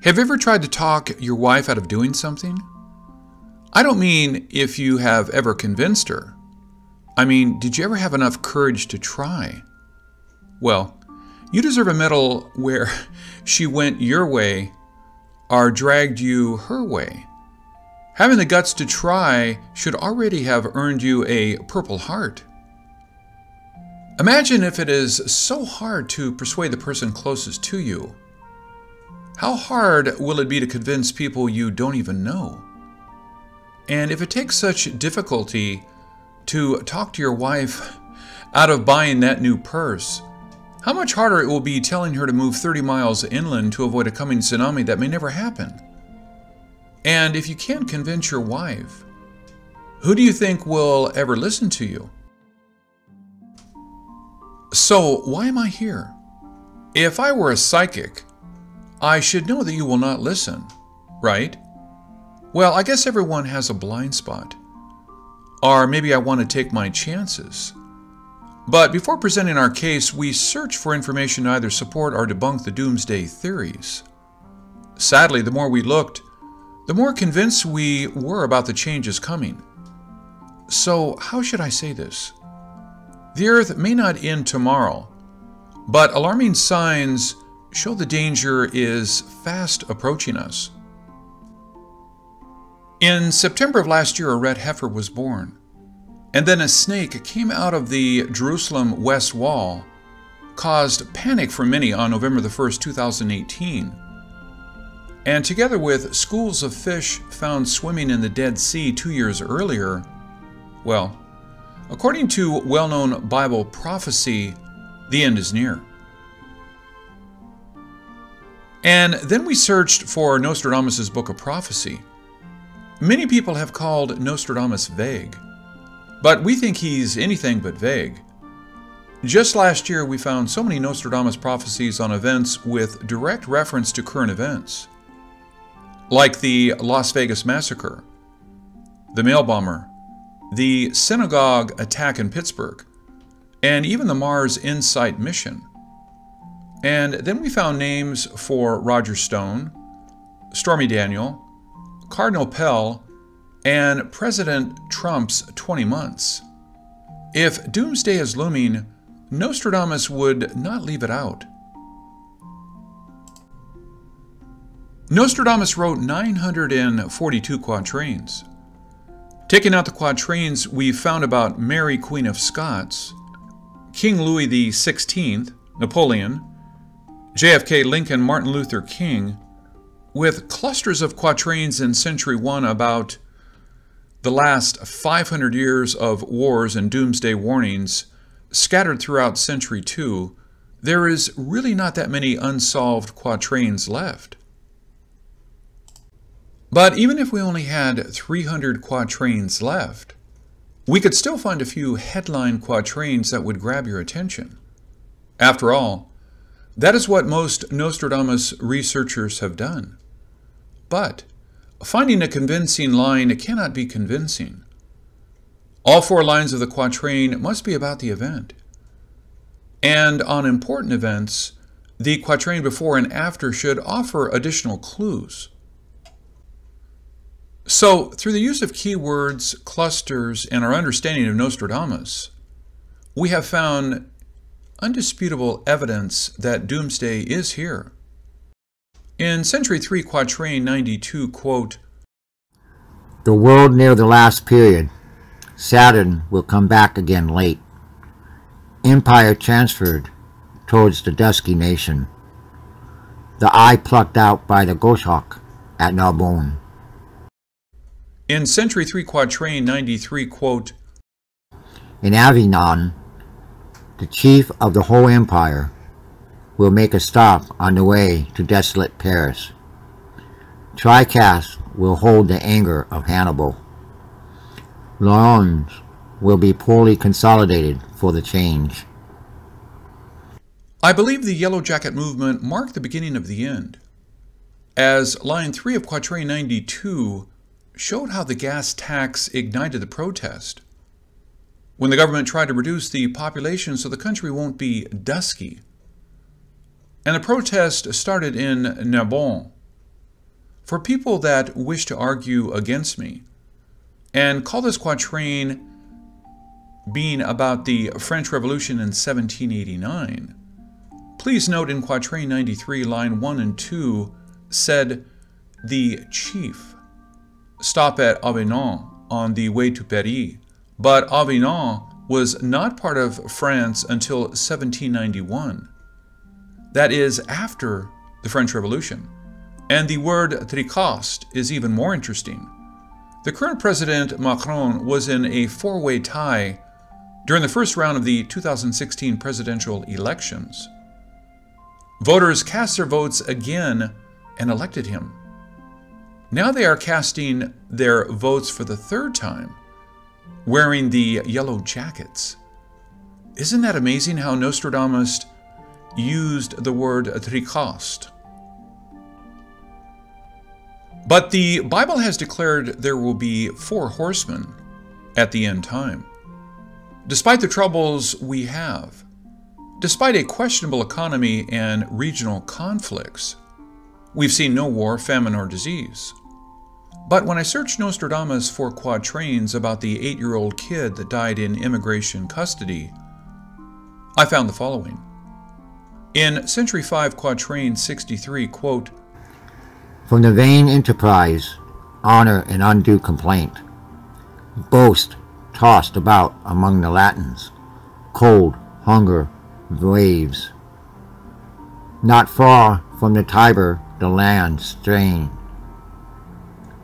Have you ever tried to talk your wife out of doing something? I don't mean if you have ever convinced her. I mean, did you ever have enough courage to try? Well, you deserve a medal where she went your way or dragged you her way. Having the guts to try should already have earned you a Purple Heart. Imagine if it is so hard to persuade the person closest to you. How hard will it be to convince people you don't even know? And if it takes such difficulty to talk to your wife out of buying that new purse, how much harder it will be telling her to move 30 miles inland to avoid a coming tsunami that may never happen? And if you can't convince your wife, who do you think will ever listen to you? So why am I here? If I were a psychic, I should know that you will not listen, right? Well, I guess everyone has a blind spot. Or maybe I want to take my chances. But before presenting our case, we search for information to either support or debunk the doomsday theories. Sadly, the more we looked, the more convinced we were about the changes coming. So, how should I say this? The Earth may not end tomorrow, but alarming signs show the danger is fast approaching us. In September of last year, a red heifer was born, and then a snake came out of the Jerusalem West Wall, caused panic for many on November the 1st, 2018. And together with schools of fish found swimming in the Dead Sea 2 years earlier, well, according to well-known Bible prophecy, the end is near. And then we searched for Nostradamus' book of prophecy. Many people have called Nostradamus vague, but we think he's anything but vague. Just last year, we found so many Nostradamus prophecies on events with direct reference to current events, like the Las Vegas massacre, the mail bomber, the synagogue attack in Pittsburgh, and even the Mars InSight mission. And then we found names for Roger Stone, Stormy Daniel, Cardinal Pell, and President Trump's 20 months. If doomsday is looming, Nostradamus would not leave it out. Nostradamus wrote 942 quatrains. Taking out the quatrains we found about Mary, Queen of Scots, King Louis XVI, Napoleon, JFK, Lincoln, Martin Luther King, with clusters of quatrains in Century 1 about the last 500 years of wars and doomsday warnings scattered throughout Century 2, there is really not that many unsolved quatrains left. But even if we only had 300 quatrains left, we could still find a few headline quatrains that would grab your attention. After all, that is what most Nostradamus researchers have done. But finding a convincing line cannot be convincing. All 4 lines of the quatrain must be about the event. And on important events, the quatrain before and after should offer additional clues. So, through the use of keywords, clusters, and our understanding of Nostradamus, we have found undisputable evidence that doomsday is here. In Century 3, Quatrain 92, quote, "The world near the last period. Saturn will come back again late. Empire transferred towards the dusky nation. The eye plucked out by the goshawk at Narbonne." In Century 3, Quatrain 93, quote, "In Avignon, the chief of the whole empire will make a stop on the way to desolate Paris. Tricast will hold the anger of Hannibal. Lyons will be poorly consolidated for the change." I believe the Yellow Jacket movement marked the beginning of the end, as line 3 of Quatrain 92 showed how the gas tax ignited the protest. When the government tried to reduce the population so the country won't be dusky. And the protest started in Narbonne, for people that wish to argue against me and call this quatrain being about the French Revolution in 1789, please note in quatrain 93, line 1 and 2, said the chief stop at Avignon on the way to Paris, but Avignon was not part of France until 1791. That is after the French Revolution. And the word tricoste is even more interesting. The current president, Macron, was in a four-way tie during the first round of the 2016 presidential elections. Voters cast their votes again and elected him. Now they are casting their votes for the third time, wearing the yellow jackets. Isn't that amazing how Nostradamus used the word tricoste? But the Bible has declared there will be 4 horsemen at the end time. Despite the troubles we have, despite a questionable economy and regional conflicts, we've seen no war, famine, or disease. But when I searched Nostradamus for quatrains about the 8-year-old kid that died in immigration custody, I found the following. In Century 5, quatrain 63, quote, "From the vain enterprise, honor and undue complaint, boast tossed about among the Latins, cold, hunger, waves. Not far from the Tiber, the land stained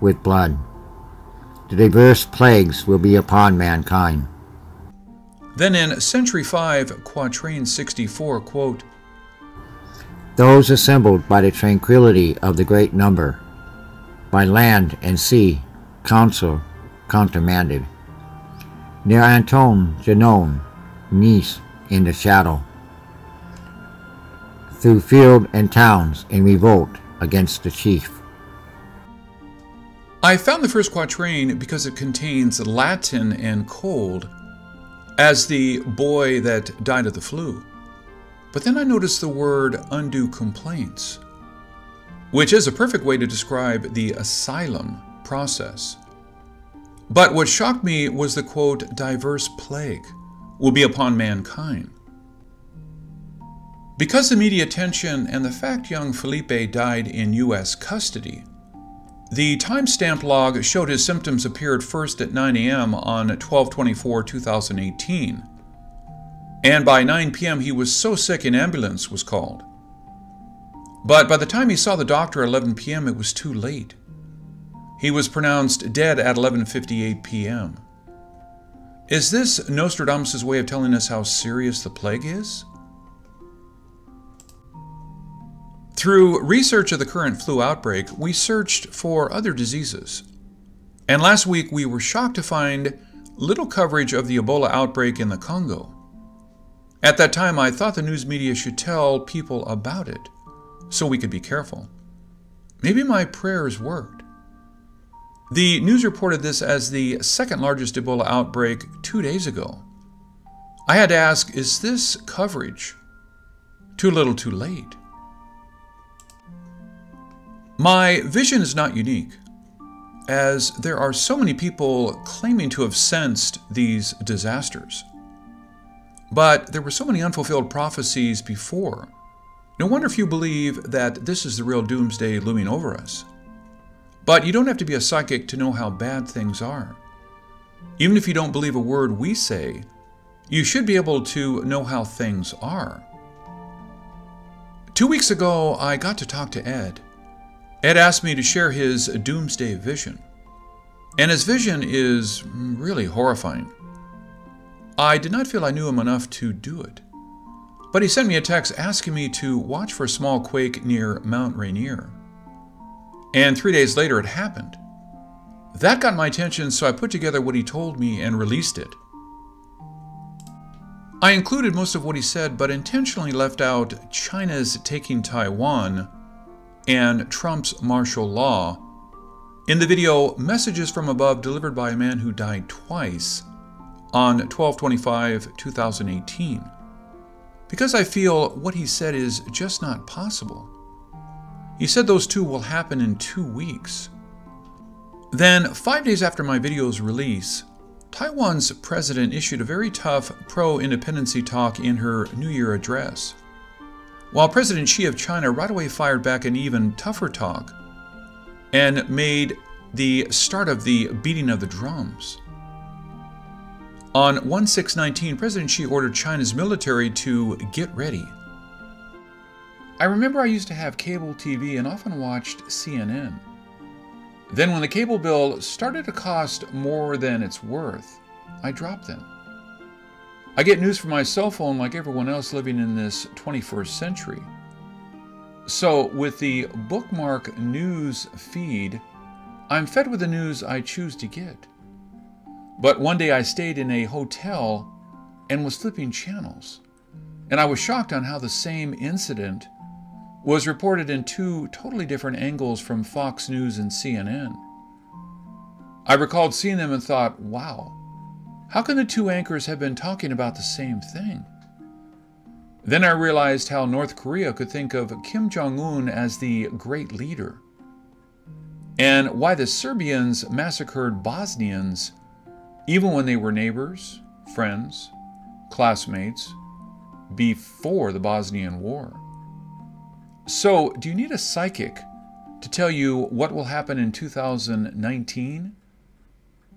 with blood. The diverse plagues will be upon mankind." Then in Century 5, quatrain 64, quote, "Those assembled by the tranquility of the great number, by land and sea, counsel countermanded. Near Anton, Genon, Nice in the shadow, through field and towns in revolt against the chief." I found the first quatrain because it contains Latin and cold, as the boy that died of the flu. But then I noticed the word undue complaints, which is a perfect way to describe the asylum process. But what shocked me was the quote, "diverse plague will be upon mankind." Because the media attention and the fact young Felipe died in U.S. custody, the timestamp log showed his symptoms appeared first at 9 a.m. on 12/24/2018. And by 9 p.m. he was so sick an ambulance was called. But by the time he saw the doctor at 11 p.m. it was too late. He was pronounced dead at 11:58 p.m. Is this Nostradamus' way of telling us how serious the plague is? Through research of the current flu outbreak, we searched for other diseases. And last week we were shocked to find little coverage of the Ebola outbreak in the Congo. At that time, I thought the news media should tell people about it, so we could be careful. Maybe my prayers worked. The news reported this as the second largest Ebola outbreak 2 days ago. I had to ask, is this coverage too little too late? My vision is not unique, as there are so many people claiming to have sensed these disasters. But there were so many unfulfilled prophecies before. No wonder few believe that this is the real doomsday looming over us. But you don't have to be a psychic to know how bad things are. Even if you don't believe a word we say, you should be able to know how things are. 2 weeks ago, I got to talk to Ed. Ed asked me to share his doomsday vision. And his vision is really horrifying. I did not feel I knew him enough to do it. But he sent me a text asking me to watch for a small quake near Mount Rainier. And 3 days later it happened. That got my attention, so I put together what he told me and released it. I included most of what he said, but intentionally left out China's taking Taiwan and Trump's martial law in the video Messages from Above delivered by a man who died twice on 12/25/2018, because I feel what he said is just not possible. He said those two will happen in 2 weeks. Then, 5 days after my video's release, Taiwan's president issued a very tough pro-independency talk in her New Year address, while President Xi of China right away fired back an even tougher talk and made the start of the beating of the drums. On 1/6/19, President Xi ordered China's military to get ready. I remember I used to have cable TV and often watched CNN. Then when the cable bill started to cost more than it's worth, I dropped them. I get news from my cell phone like everyone else living in this 21st century. So with the bookmark news feed, I'm fed with the news I choose to get. But one day I stayed in a hotel and was flipping channels, and I was shocked on how the same incident was reported in 2 totally different angles from Fox News and CNN. I recalled seeing them and thought, wow, how can the 2 anchors have been talking about the same thing? Then I realized how North Korea could think of Kim Jong-un as the great leader, and why the Serbians massacred Bosnians even when they were neighbors, friends, classmates, before the Bosnian War. So, do you need a psychic to tell you what will happen in 2019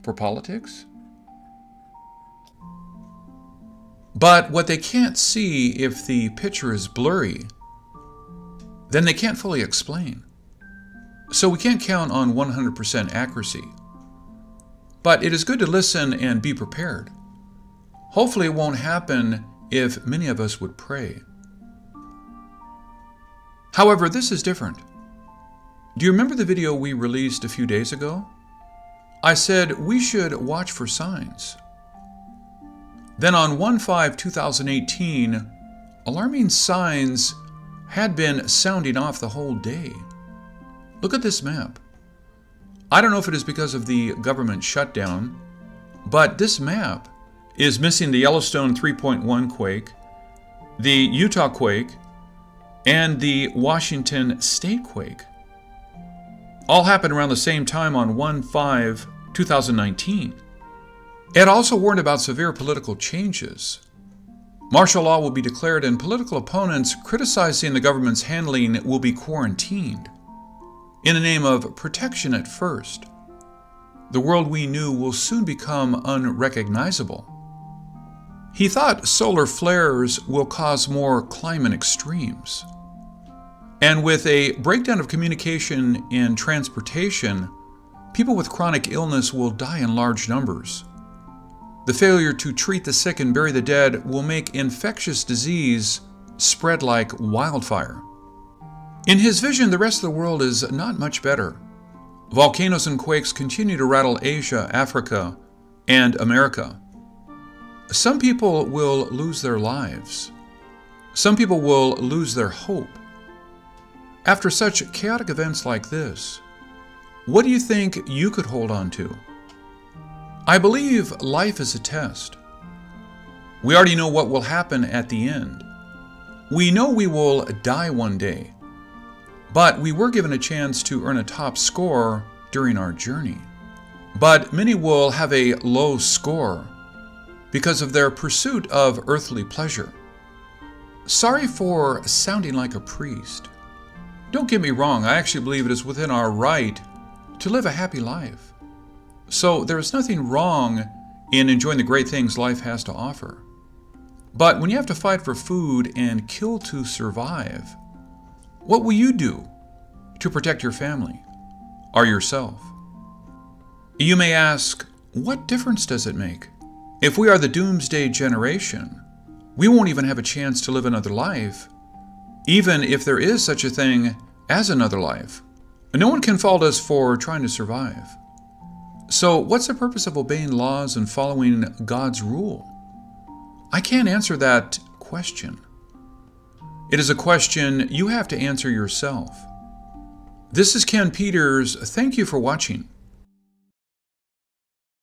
for politics? But what they can't see, if the picture is blurry, then they can't fully explain. So we can't count on 100% accuracy. But it is good to listen and be prepared. Hopefully it won't happen if many of us would pray. However, this is different. Do you remember the video we released a few days ago? I said we should watch for signs. Then on 1/5/2018, alarming signs had been sounding off the whole day. Look at this map. I don't know if it is because of the government shutdown, but this map is missing the Yellowstone 3.1 quake, the Utah quake, and the Washington State quake. All happened around the same time on 1/5/2019. It also warned about severe political changes. Martial law will be declared and political opponents criticizing the government's handling will be quarantined. In the name of protection at first, the world we knew will soon become unrecognizable. He thought solar flares will cause more climate extremes. And with a breakdown of communication and transportation, people with chronic illness will die in large numbers. The failure to treat the sick and bury the dead will make infectious disease spread like wildfire. In his vision, the rest of the world is not much better. Volcanoes and quakes continue to rattle Asia, Africa, and America. Some people will lose their lives. Some people will lose their hope. After such chaotic events like this, what do you think you could hold on to? I believe life is a test. We already know what will happen at the end. We know we will die one day, but we were given a chance to earn a top score during our journey. But many will have a low score because of their pursuit of earthly pleasure. Sorry for sounding like a priest. Don't get me wrong, I actually believe it is within our right to live a happy life. So there is nothing wrong in enjoying the great things life has to offer. But when you have to fight for food and kill to survive, what will you do to protect your family or yourself? You may ask, what difference does it make? If we are the doomsday generation, we won't even have a chance to live another life, even if there is such a thing as another life. No one can fault us for trying to survive. So what's the purpose of obeying laws and following God's rule? I can't answer that question. It is a question you have to answer yourself. This is Ken Peters. Thank you for watching.